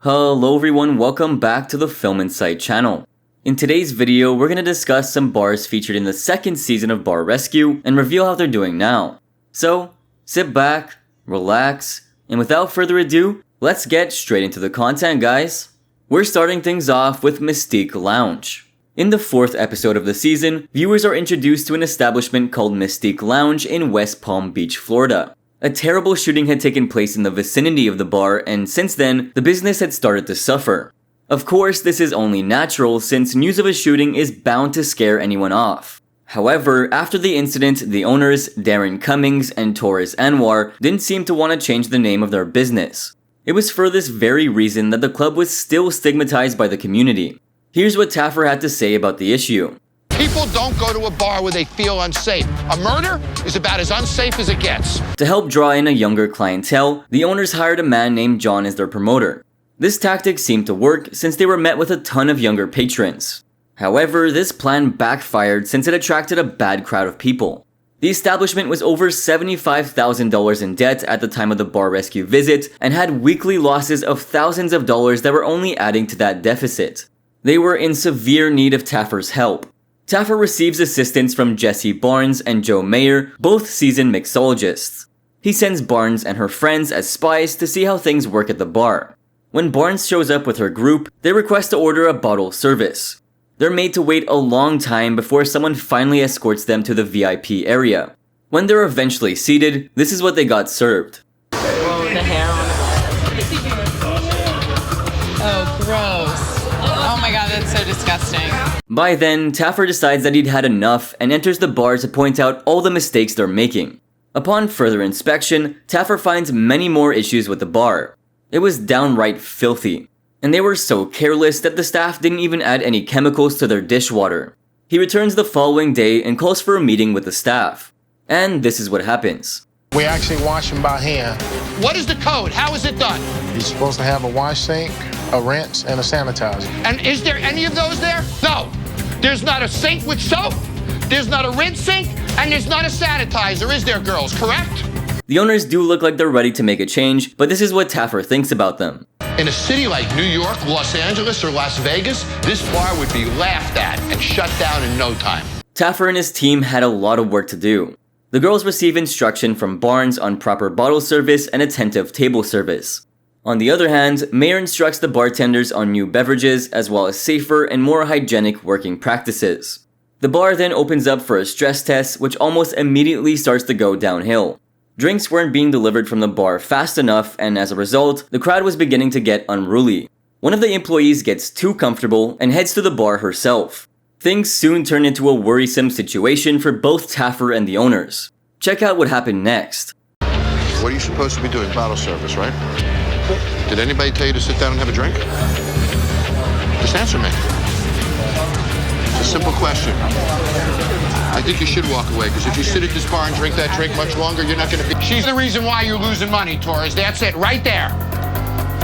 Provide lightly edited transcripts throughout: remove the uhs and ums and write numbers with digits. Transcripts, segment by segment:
Hello everyone, welcome back to the Film Insight channel. In today's video, we're going to discuss some bars featured in the second season of Bar Rescue and reveal how they're doing now. So, sit back, relax, and without further ado, let's get straight into the content, guys. We're starting things off with Mystique Lounge. In the fourth episode of the season, viewers are introduced to an establishment called Mystique Lounge in West Palm Beach, Florida. A terrible shooting had taken place in the vicinity of the bar, and since then, the business had started to suffer. Of course, this is only natural since news of a shooting is bound to scare anyone off. However, after the incident, the owners, Darren Cummings and Torres Anwar, didn't seem to want to change the name of their business. It was for this very reason that the club was still stigmatized by the community. Here's what Taffer had to say about the issue. People don't go to a bar where they feel unsafe. A murder is about as unsafe as it gets. To help draw in a younger clientele, the owners hired a man named Jon as their promoter. This tactic seemed to work since they were met with a ton of younger patrons. However, this plan backfired since it attracted a bad crowd of people. The establishment was over $75,000 in debt at the time of the Bar Rescue visit and had weekly losses of thousands of dollars that were only adding to that deficit. They were in severe need of Taffer's help. Taffer receives assistance from Jesse Barnes and Joe Mayer, both seasoned mixologists. He sends Barnes and her friends as spies to see how things work at the bar. When Barnes shows up with her group, they request to order a bottle service. They're made to wait a long time before someone finally escorts them to the VIP area. When they're eventually seated, this is what they got served. Whoa, the hair on it. Oh, gross. Oh my god, that's so disgusting. By then, Taffer decides that he'd had enough and enters the bar to point out all the mistakes they're making. Upon further inspection, Taffer finds many more issues with the bar. It was downright filthy, and they were so careless that the staff didn't even add any chemicals to their dishwater. He returns the following day and calls for a meeting with the staff. And this is what happens. We actually wash them by hand. What is the code? How is it done? You're supposed to have a wash sink, a rinse, and a sanitizer. And is there any of those there? No. There's not a sink with soap, there's not a rinse sink, and there's not a sanitizer, is there, girls, correct? The owners do look like they're ready to make a change, but this is what Taffer thinks about them. In a city like New York, Los Angeles, or Las Vegas, this bar would be laughed at and shut down in no time. Taffer and his team had a lot of work to do. The girls receive instruction from Barnes on proper bottle service and attentive table service. On the other hand, Mayer instructs the bartenders on new beverages as well as safer and more hygienic working practices. The bar then opens up for a stress test, which almost immediately starts to go downhill. Drinks weren't being delivered from the bar fast enough, and as a result, the crowd was beginning to get unruly. One of the employees gets too comfortable and heads to the bar herself. Things soon turn into a worrisome situation for both Taffer and the owners. Check out what happened next. What are you supposed to be doing? Bottle service, right? Did anybody tell you to sit down and have a drink? Just answer me. It's a simple question. I think you should walk away, because if you sit at this bar and drink that drink much longer, you're not going to be... She's the reason why you're losing money, Torres. That's it, right there.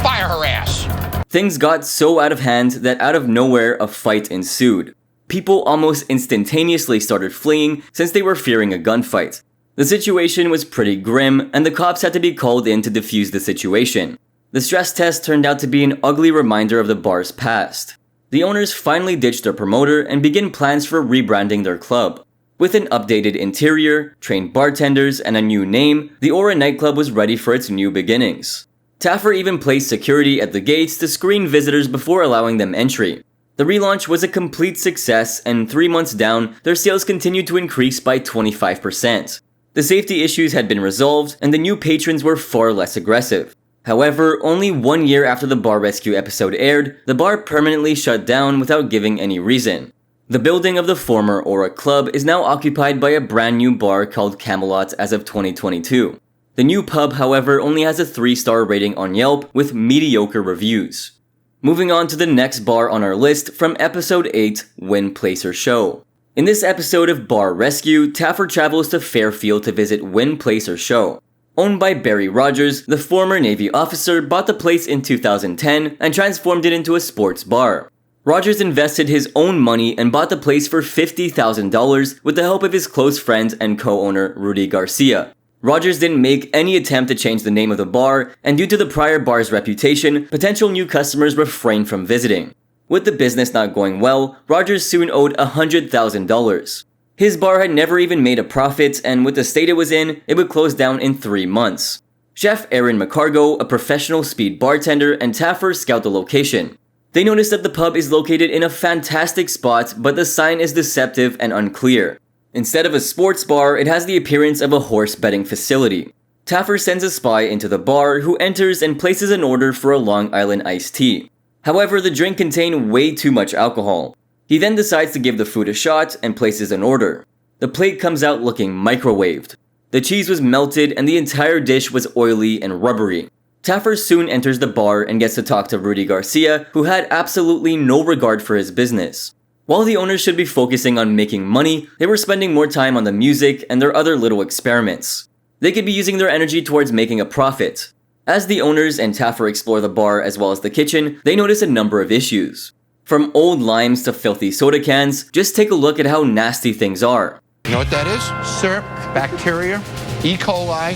Fire her ass. Things got so out of hand that out of nowhere, a fight ensued. People almost instantaneously started fleeing since they were fearing a gunfight. The situation was pretty grim, and the cops had to be called in to defuse the situation. The stress test turned out to be an ugly reminder of the bar's past. The owners finally ditched their promoter and begin plans for rebranding their club. With an updated interior, trained bartenders, and a new name, the Aura nightclub was ready for its new beginnings. Taffer even placed security at the gates to screen visitors before allowing them entry. The relaunch was a complete success, and 3 months down, their sales continued to increase by 25%. The safety issues had been resolved, and the new patrons were far less aggressive. However, only 1 year after the Bar Rescue episode aired, the bar permanently shut down without giving any reason. The building of the former Aura Club is now occupied by a brand new bar called Camelot as of 2022. The new pub, however, only has a 3-star rating on Yelp with mediocre reviews. Moving on to the next bar on our list from episode 8, Win Placer Show. In this episode of Bar Rescue, Taffer travels to Fairfield to visit Win Placer Show. Owned by Barry Rogers, the former Navy officer bought the place in 2010 and transformed it into a sports bar. Rogers invested his own money and bought the place for $50,000 with the help of his close friend and co-owner Rudy Garcia. Rogers didn't make any attempt to change the name of the bar, and due to the prior bar's reputation, potential new customers refrained from visiting. With the business not going well, Rogers soon owed $100,000. His bar had never even made a profit, and with the state it was in, it would close down in 3 months. Chef Aaron McCargo, a professional speed bartender, and Taffer scout the location. They notice that the pub is located in a fantastic spot, but the sign is deceptive and unclear. Instead of a sports bar, it has the appearance of a horse betting facility. Taffer sends a spy into the bar, who enters and places an order for a Long Island iced tea. However, the drink contained way too much alcohol. He then decides to give the food a shot and places an order. The plate comes out looking microwaved. The cheese was melted and the entire dish was oily and rubbery. Taffer soon enters the bar and gets to talk to Rudy Garcia, who had absolutely no regard for his business. While the owners should be focusing on making money, they were spending more time on the music and their other little experiments. They could be using their energy towards making a profit. As the owners and Taffer explore the bar as well as the kitchen, they notice a number of issues. From old limes to filthy soda cans, just take a look at how nasty things are. You know what that is? Syrup, bacteria, E. coli.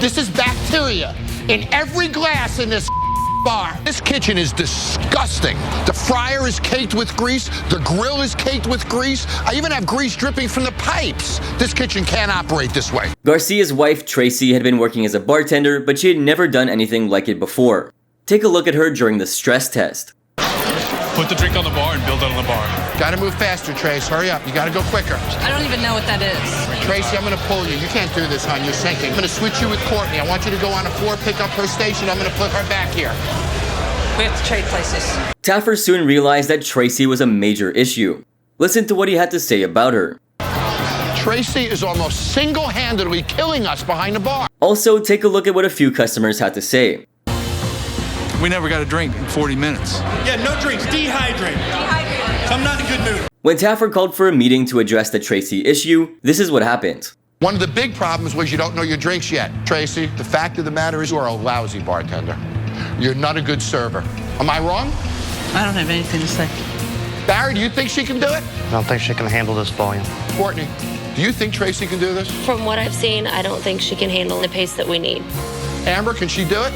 This is bacteria in every glass in this bar. This kitchen is disgusting. The fryer is caked with grease. The grill is caked with grease. I even have grease dripping from the pipes. This kitchen can't operate this way. Garcia's wife, Tracy, had been working as a bartender, but she had never done anything like it before. Take a look at her during the stress test. Put the drink on the bar and build it on the bar. Gotta move faster, Trace. Hurry up. You gotta go quicker. I don't even know what that is. Tracy, I'm gonna pull you. You can't do this, hon. You're sinking. I'm gonna switch you with Courtney. I want you to go on the floor, pick up her station. I'm gonna put her back here. We have to trade places. Taffer soon realized that Tracy was a major issue. Listen to what he had to say about her. Tracy is almost single-handedly killing us behind the bar. Also, take a look at what a few customers had to say. We never got a drink in 40 minutes. Yeah, no drinks. Dehydrate. I'm not in a good mood. When Taffer called for a meeting to address the Tracy issue, this is what happened. One of the big problems was you don't know your drinks yet. Tracy, the fact of the matter is you are a lousy bartender. You're not a good server. Am I wrong? I don't have anything to say. Barry, do you think she can do it? I don't think she can handle this volume. Courtney, do you think Tracy can do this? From what I've seen, I don't think she can handle the pace that we need. Amber, can she do it?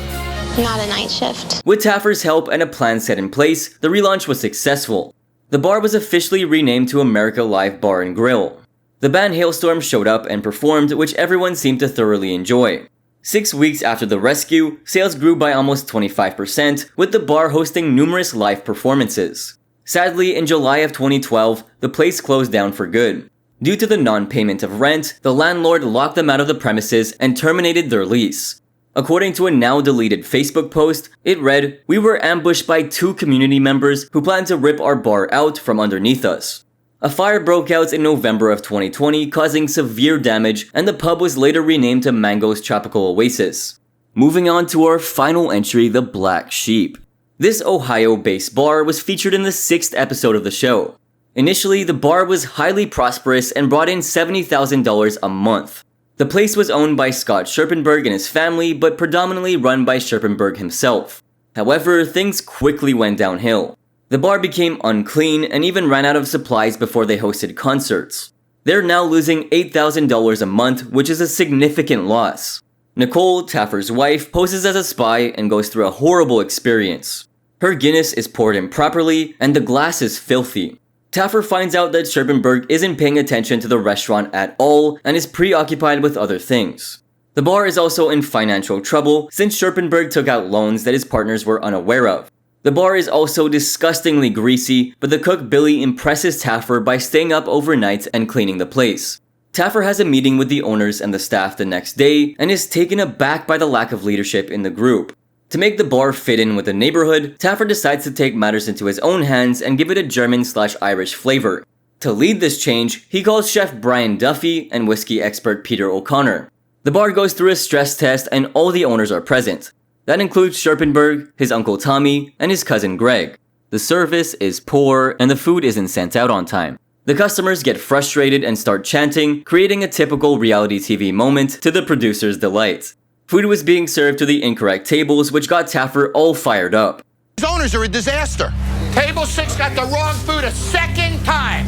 Not a night shift. With Taffer's help and a plan set in place, the relaunch was successful. The bar was officially renamed to America Live Bar and Grill. The band Hailstorm showed up and performed, which everyone seemed to thoroughly enjoy. 6 weeks after the rescue, sales grew by almost 25%, with the bar hosting numerous live performances. Sadly, in July of 2012, the place closed down for good. Due to the non-payment of rent, the landlord locked them out of the premises and terminated their lease. According to a now-deleted Facebook post, it read, "We were ambushed by 2 community members who planned to rip our bar out from underneath us." A fire broke out in November of 2020, causing severe damage, and the pub was later renamed to Mango's Tropical Oasis. Moving on to our final entry, the Black Sheep. This Ohio-based bar was featured in the 6th episode of the show. Initially, the bar was highly prosperous and brought in $70,000 a month. The place was owned by Scott Scherpenberg and his family, but predominantly run by Scherpenberg himself. However, things quickly went downhill. The bar became unclean and even ran out of supplies before they hosted concerts. They're now losing $8,000 a month, which is a significant loss. Nicole, Taffer's wife, poses as a spy and goes through a horrible experience. Her Guinness is poured improperly, and the glass is filthy. Taffer finds out that Scherpenberg isn't paying attention to the restaurant at all and is preoccupied with other things. The bar is also in financial trouble since Scherpenberg took out loans that his partners were unaware of. The bar is also disgustingly greasy, but the cook Billy impresses Taffer by staying up overnight and cleaning the place. Taffer has a meeting with the owners and the staff the next day and is taken aback by the lack of leadership in the group. To make the bar fit in with the neighborhood, Taffer decides to take matters into his own hands and give it a German/Irish flavor. To lead this change, he calls Chef Brian Duffy and whiskey expert Peter O'Connor. The bar goes through a stress test and all the owners are present. That includes Scherpenberg, his uncle Tommy, and his cousin Greg. The service is poor and the food isn't sent out on time. The customers get frustrated and start chanting, creating a typical reality TV moment to the producer's delight. Food was being served to the incorrect tables, which got Taffer all fired up. These owners are a disaster. Table 6 got the wrong food a second time.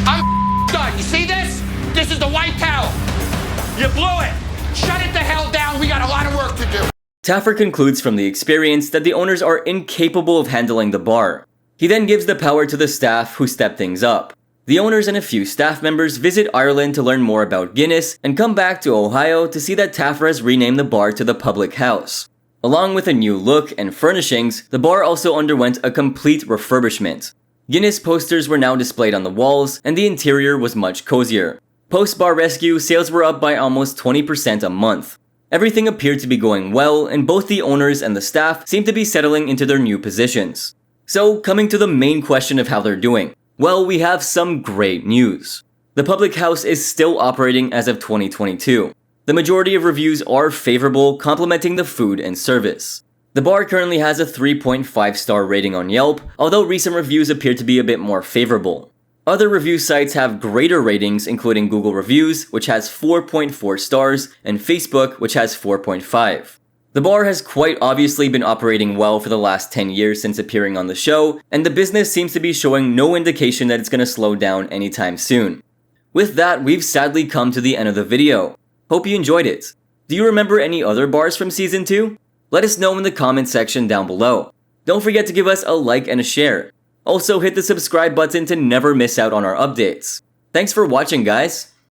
I'm done. You see this? This is the white towel. You blew it. Shut it the hell down. We got a lot of work to do. Taffer concludes from the experience that the owners are incapable of handling the bar. He then gives the power to the staff who step things up. The owners and a few staff members visit Ireland to learn more about Guinness and come back to Ohio to see that Taffer has renamed the bar to the Public House. Along with a new look and furnishings, the bar also underwent a complete refurbishment. Guinness posters were now displayed on the walls, and the interior was much cozier. Post-Bar Rescue, sales were up by almost 20% a month. Everything appeared to be going well, and both the owners and the staff seemed to be settling into their new positions. So, coming to the main question of how they're doing. Well, we have some great news. The Public House is still operating as of 2022. The majority of reviews are favorable, complimenting the food and service. The bar currently has a 3.5-star rating on Yelp, although recent reviews appear to be a bit more favorable. Other review sites have greater ratings, including Google Reviews, which has 4.4 stars, and Facebook, which has 4.5. The bar has quite obviously been operating well for the last 10 years since appearing on the show, and the business seems to be showing no indication that it's going to slow down anytime soon. With that, we've sadly come to the end of the video. Hope you enjoyed it. Do you remember any other bars from Season 2? Let us know in the comment section down below. Don't forget to give us a like and a share. Also hit the subscribe button to never miss out on our updates. Thanks for watching, guys!